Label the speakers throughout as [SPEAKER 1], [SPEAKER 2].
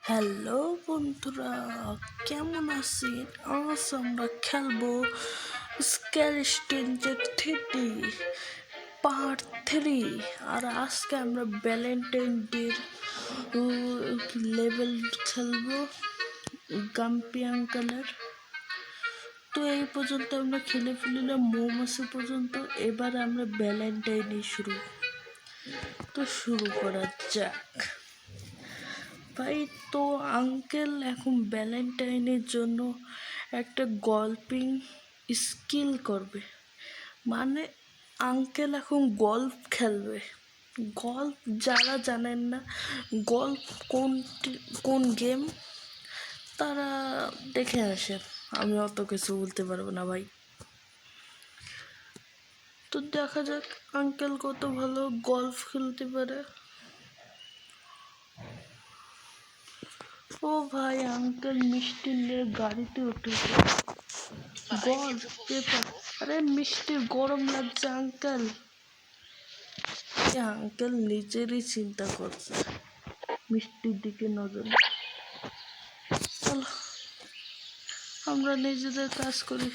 [SPEAKER 1] Hello বন্ধুরা, কেমন আছেন? আজ আমরা খেলবো স্কেলস্টেঞ্জের 3 পার্ট 3। আর আজকে আমরা ভ্যালেন্টাইন ডের লেভেল খেলবো গাম্পি আঙ্কেলের। তো এই পর্যন্ত আমরা খেলে ফেলিলাম মৌমাছি পর্যন্ত। এবার আমরা ভ্যালেন্টাইনে শুরু করা যাক ভাই। তো আঙ্কেল এখন ভ্যালেন্টাইনের জন্য একটা গল্পিং স্কিল করবে, মানে আঙ্কেল এখন গল্ফ খেলবে। গল্ফ যারা জানেন না গল্ফ কোন গেম তারা দেখে আসেন, আমি অত কিছু বলতে পারবো না ভাই। তো দেখা যাক আঙ্কেল কত ভালো গল্ফ খেলতে পারে। ও ভাই, আঙ্কেল মিষ্টি নিয়ে গাড়িতে উঠেছে। গল্ফ পেপার, আরে মিষ্টি গরম লাগছে আঙ্কেল। আঙ্কেল নিজেরই চিন্তা করছে, মিষ্টির দিকে নজর। চলো আমরা নিজেদের কাজ করি,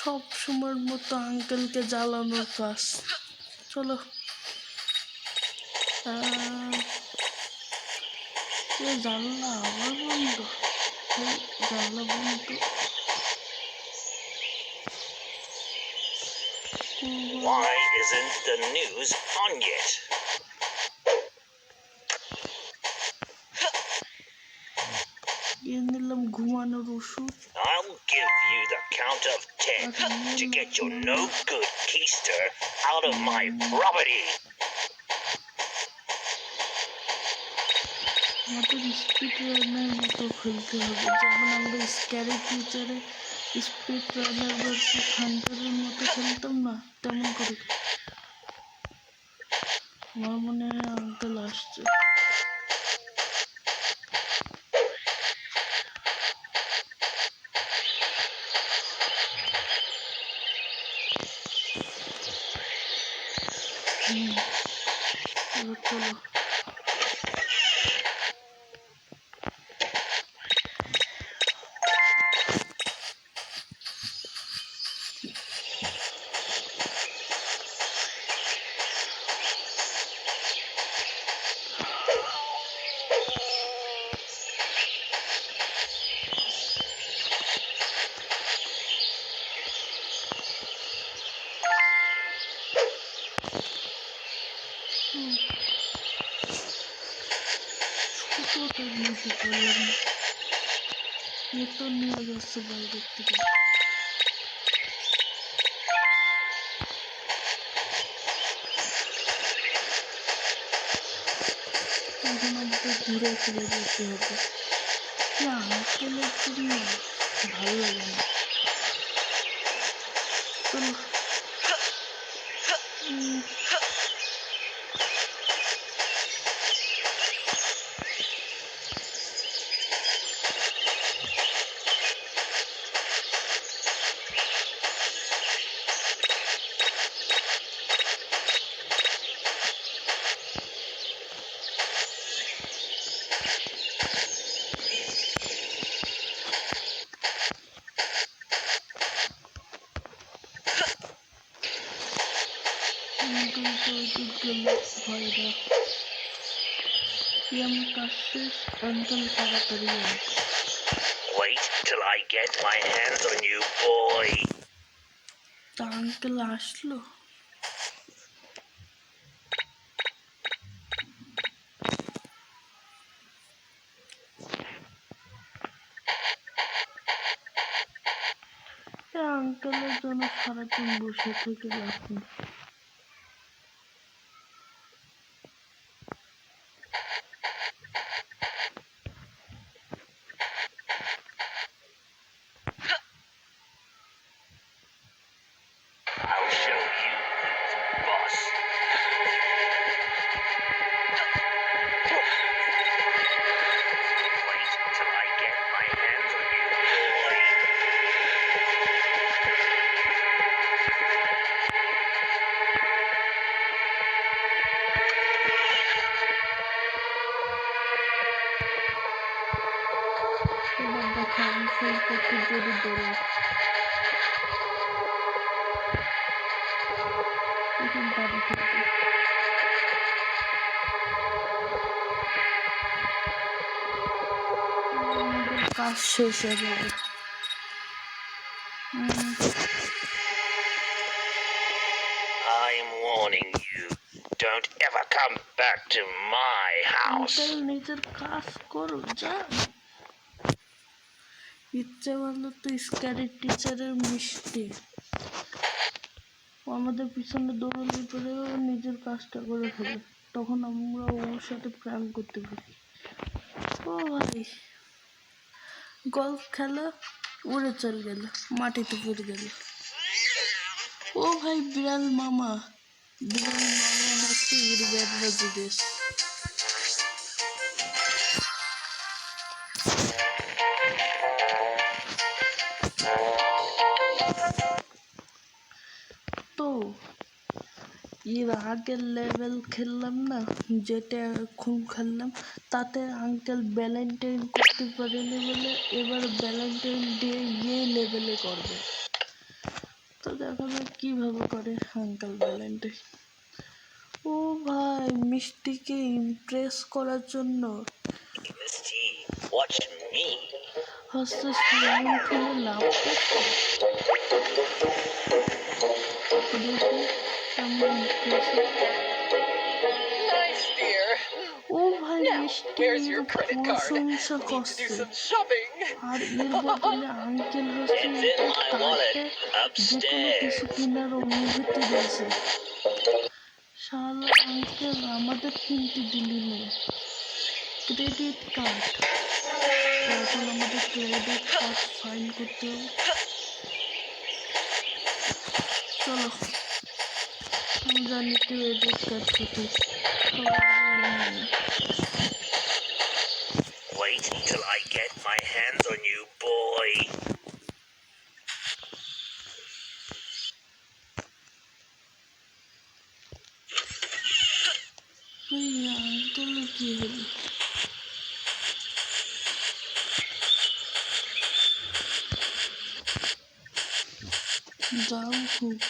[SPEAKER 1] সব সময়ের মতো আঙ্কেলকে জ্বালানোর কাজ। চলো জানলা আবার বন্ধ, জানলা বন্ধ।
[SPEAKER 2] Why isn't the news on yet?
[SPEAKER 1] নিলাম ঘুমানোর ওষুধ।
[SPEAKER 2] I'll give you the count of 10 to get your no good keister out of my property.
[SPEAKER 1] আমাদের স্পিড রানের মতো খেলতে হবে, যেমন আমরা স্ক্যারি ফিউচারে স্পিড রানার ভার্সেস হান্টারের মতো খেলতাম না, তেমন করে। আমার মনে হয় আঙ্কেল আসছে। চলো নিচে পড়লাম, মতন নিয়ে যাচ্ছে বাইরের থেকে। এখন আমাদের ঘুরে ফিরে যেতে হবে। আঙ্কেলের জন্য ভালো লাগে না। চলো ভাইরা, আমার কাজ শেষ, আঙ্কেল তাড়াতাড়ি আসে।
[SPEAKER 2] Wait till I get my hands on you, boy.
[SPEAKER 1] তা আঙ্কেল আসলো? আঙ্কেলের জন্য সারাদিন বসে থেকে লাভ নেই।
[SPEAKER 2] I'll show you, boss. Wait till I get my hands on you, boy.
[SPEAKER 1] Uncle কত জোরে দৌড়ায়। এখন বাড়ি ফিরবে। আমাদের কাজ শেষ হয়ে যাবে।
[SPEAKER 2] I'm warning you. Don't ever come back to my house.
[SPEAKER 1] Uncle নিজের কাজ করো, যা। ইচ্ছে করলো তো স্ক্যারি টিচারের মিষ্টি ও আমাদের পিছনে দৌড়ালে পরেও নিজের কাজটা করে ফেলে, তখন আমরা ওর সাথে প্র্যাঙ্ক করতে পারি। ও ভাই, গল্ফ খেলা উড়ে চলে গেল, মাটিতে পড়ে গেল। ও ভাই, বিড়াল মামা হচ্ছে ইরব্যাডবাজি দেশ। তো এর আগের লেভেল খেললাম না, যেটা এখন খেললাম, তাতে আঙ্কেল ভ্যালেন্টাইন করতে পারেনি বলে এবার ভ্যালেন্টাইন ডে এই লেভেলে করবে। তো দেখা যাক কীভাবে করে আঙ্কেল ভ্যালেন্টাইন। ও ভাই, মিষ্টিকে ইমপ্রেস করার জন্য
[SPEAKER 2] Misty, watch me.
[SPEAKER 1] হচ্ছে সুইমিং পুলে লাভ করছে। দেখি কেমন impress হয়।
[SPEAKER 3] Nice, dear.
[SPEAKER 1] ও ভাই,
[SPEAKER 3] Now,
[SPEAKER 1] মিষ্টি
[SPEAKER 3] where's your credit card?
[SPEAKER 1] প্রশংসা
[SPEAKER 3] Need to
[SPEAKER 1] করছে,
[SPEAKER 3] do some shopping.
[SPEAKER 1] আর এর বদলে আঙ্কেল হচ্ছে
[SPEAKER 2] It's in my wallet
[SPEAKER 1] কার্ডে যে কোনো
[SPEAKER 2] upstairs.
[SPEAKER 1] কিছু কেনার অনুভূতি দিয়েছে। শালা আঙ্কেল আমাদের কিনতে দিলি না। ক্রেডিট কার্ড, এখন আমাদের ক্রেডিট কার্ড সাইন করতে হবে। চলো, আমি জানি ক্রেডিট কার্ড কোথায়।
[SPEAKER 2] Wait till I get my hands on you, boy.
[SPEAKER 1] Uncle কি হলো? যাও হোক,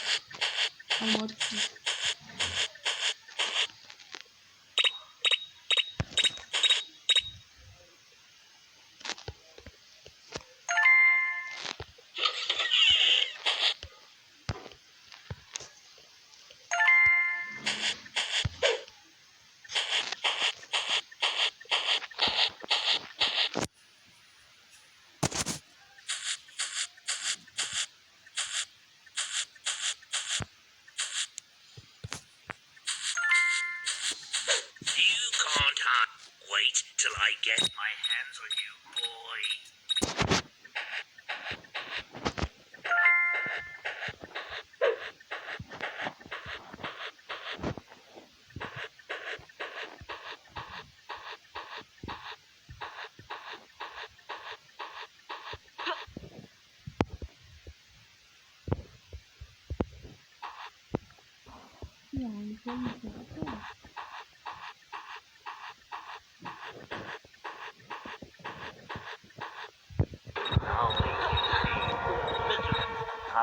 [SPEAKER 1] আমার কি।
[SPEAKER 2] You can't wait till I get my hands on you, boy.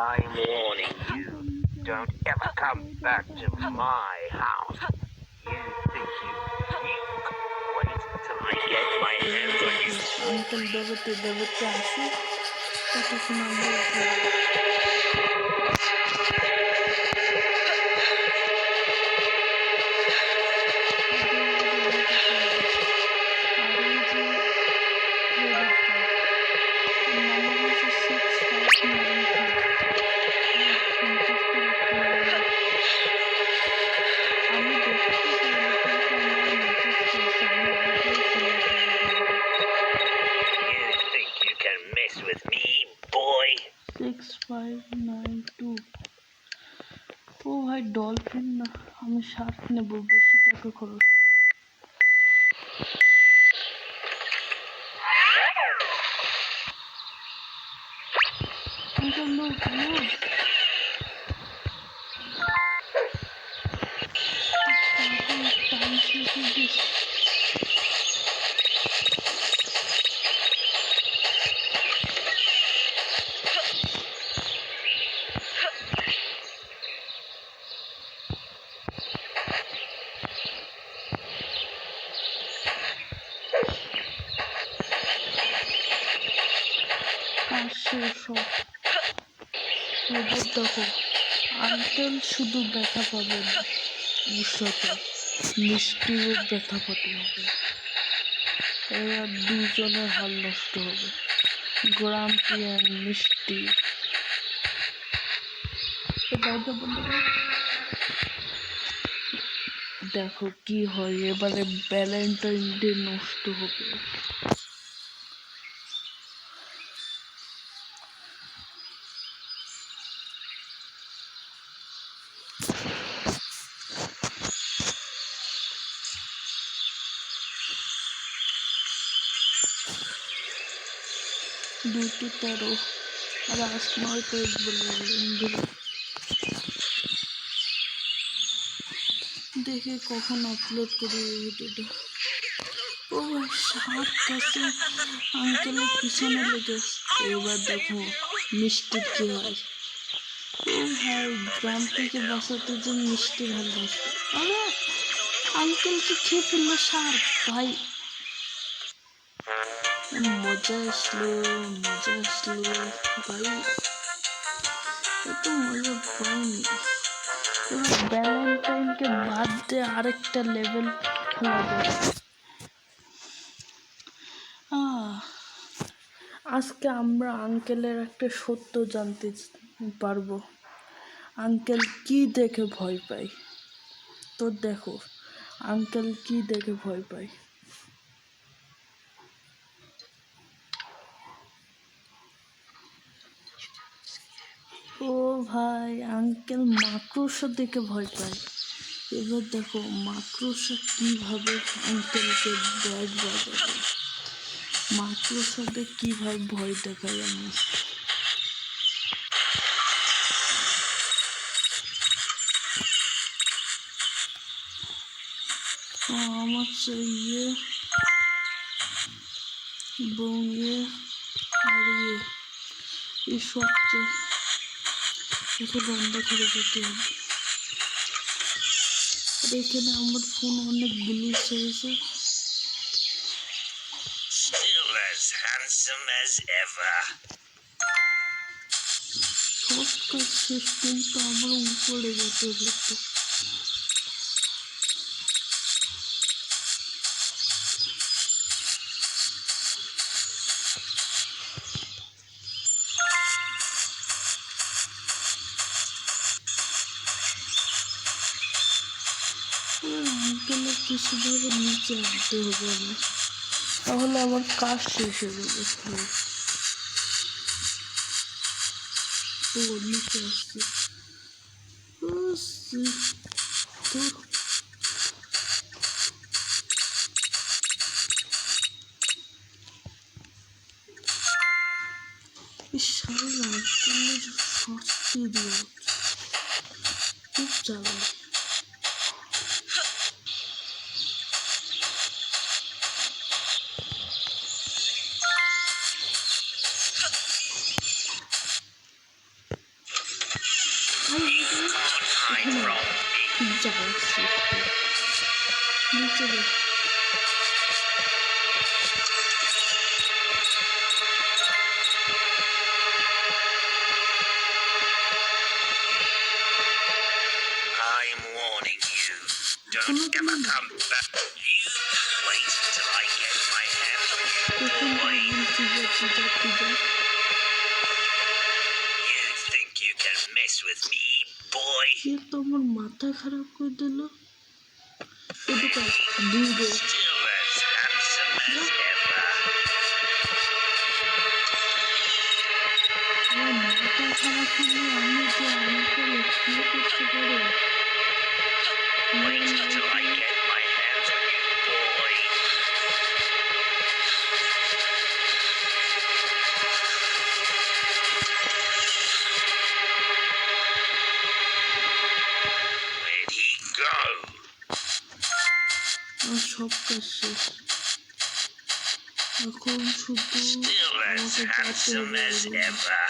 [SPEAKER 2] I'm warning you. Don't ever come back to my house. You think you wait till I get my hands on you.
[SPEAKER 1] Uncle দেবতে আসুক, ততক্ষণ আমরা
[SPEAKER 2] You think you can mess with me, boy?
[SPEAKER 1] 6592। ও ভাই, dolphin না, আমি Shark নেব, বেশি টাকা খরচ। আঙ্কেল লোক টাইম শেষ হয়ে গেছে। আছে সব। এবার দেখো আঙ্কেল শুধু ব্যথা পাবে না, ওর সাথে মিষ্টিও ব্যথা পাতে হবে। এবার দুজনের হাল নষ্ট হবে, গ্রাম্পি অ্যান্ড মিষ্টি। দরজা বন্ধ করো। দেখো কি হয়, এবারে ভ্যালেন্টাইন ডে নষ্ট হবে। দুটো 13 আর আজ 9 তারিখ বলে বন্ধুরা। দেখে কখন আপলোড করি এই ভিডিওটা। ও ভাই সাপ কাছে আঙ্কেলের পিছনে লেগে। এবার দেখো মিষ্টির কি হয়। ও ভাই গ্রাম থেকে বাঁচাতে যে মিষ্টির হাল নষ্ট। আরে আঙ্কেলকে খেয়ে ফেললো সাপ ভাই। মজা আসলো ভাই, এত মজা পাইনি। এবার ভ্যালেন্টাইনকে বাদ দিয়ে আরেকটা লেভেল খেলা যায়। আজকে আমরা আঙ্কেলের একটা সত্য জানতে পারবো, আঙ্কেল কি দেখে ভয় পায়। তো দেখো আঙ্কেল কি দেখে ভয় পায়। ও ভাই আঙ্কেল মাকড়সা দেখে ভয় পায়। এবার দেখো মাকড়সা কিভাবে আঙ্কেলকে ব্যাগ বাজাবে, মাকড়সাদের কিভাবে ভয় দেখায় আমি। আমার ইয়ে বঙ্গে আর এই সবচেয়ে একে বন্ধ করে দিতে হবে। আর এখানে আমার ফোন অনেক গ্লিচ হয়েছে।
[SPEAKER 2] Still as handsome as ever.
[SPEAKER 1] সব কাজ শেষ কিন্তু আমার উপরে যেতে হতো। আঙ্কেলের কিছুভাবে নিচে আনতে হবে আমার, তাহলে আমার কাজ শেষ হয়ে যাবে। ও নিচে আসছে। তো শালা আঙ্কেলের শাস্তি দিয়ে খুব জ্বালায়। খুব জ্বালাচ্ছে নিচে দেখ।
[SPEAKER 2] I'm warning you. Don't ever come back. You wait till I get my hands on you, boy. You think you can mess with me, boy?
[SPEAKER 1] সে তো আমার মাথা খারাপ করে দিল। এদিকে দূরে
[SPEAKER 2] Still as handsome as ever.
[SPEAKER 1] আমার মাথা খারাপ হলে আমি যে আঙ্কেল কি করতে পারি।
[SPEAKER 2] Wait till I get my hands on you, boy. Where'd he go?
[SPEAKER 1] আমার সব কাজ শেষ, এখন শুধু
[SPEAKER 2] Still as
[SPEAKER 1] আমাকে যেতে
[SPEAKER 2] handsome
[SPEAKER 1] হবে।
[SPEAKER 2] as ever.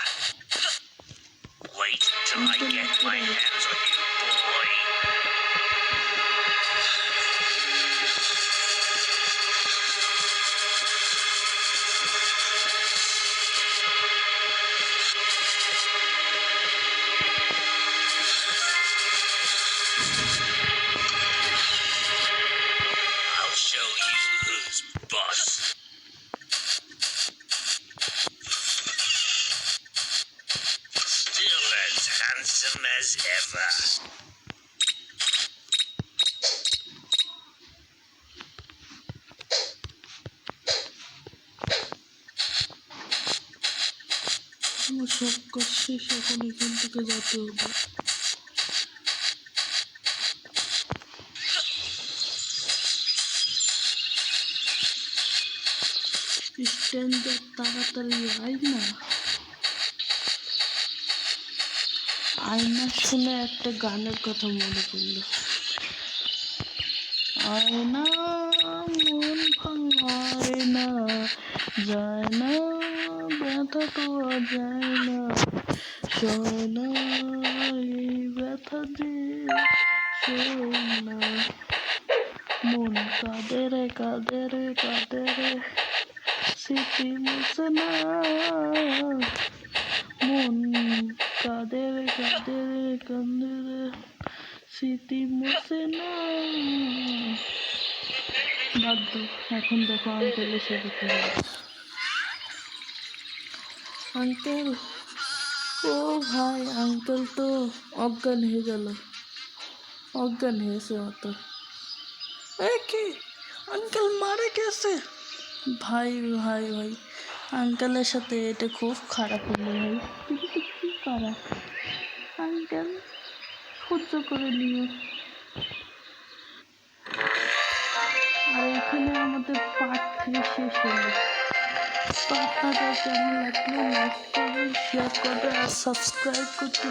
[SPEAKER 2] Wait till I get my hands on you, boy. Show you who's boss. Still as handsome as ever.
[SPEAKER 1] আমার সব কাজ শেষ, এখন এখান থেকে যেতে হবে। স্ট্যান্ডার তাড়াতাড়ি আয় না। আয়না শুনে একটা গানের কথা মনে পড়লো। আয়না মন ভাঙায় না, যায় না ব্যথা তো আর যায় না, সয় না এই ব্যথা যে সয় না। মন কাঁদে রে কাঁদে রে কাঁদে রে, স্মৃতি মুছে না। মন কাঁদে রে কাঁদে রে কাঁদে রে, স্মৃতি মুছে না। বাদ দাও, এখন দেখো আঙ্কেল এসে দেখে আঙ্কেল। ও ভাই, আঙ্কেল তো অজ্ঞান হয়ে গেল, অজ্ঞান হয়েছে অত। কি আঙ্কেল মারা গেছে? ভাই ভাই ভাই, আঙ্কেলের সাথে এটা খুব খারাপ হলো ভাই, কিন্তু কি করা, আঙ্কেল সহ্য করে নিও। আর এখানে আমাদের পার্ট 3 শেষ হলো। তো আপনাদের কেমন লাগলো, লাইক করবেন, শেয়ার করবেন আর সাবস্ক্রাইব করতে